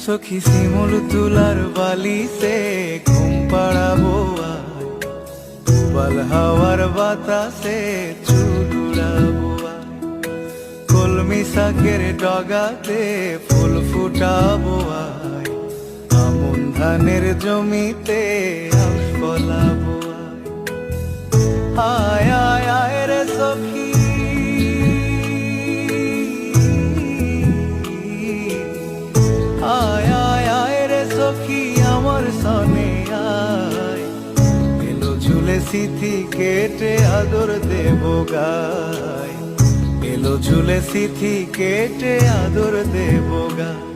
সখী শিমুল তুলার বালিতে ঘুম পাড়াবো আয়, বাল হাওয়ার বাতাসে চুল উড়াবো আয়, কলমি শাকের ডগাতে ফুল ফুটাবো আয়, আমন ধানের জমিতে আউশ ফলাবো আয়। আয় আয় রে সখী, আয় আয় আয় রে সখী আমার সনে আয়, এলো ঝুলে সিথি কেটে আদর দেব গায়, এলো ঝুলে সিথি কেটে আদর দেব গায়।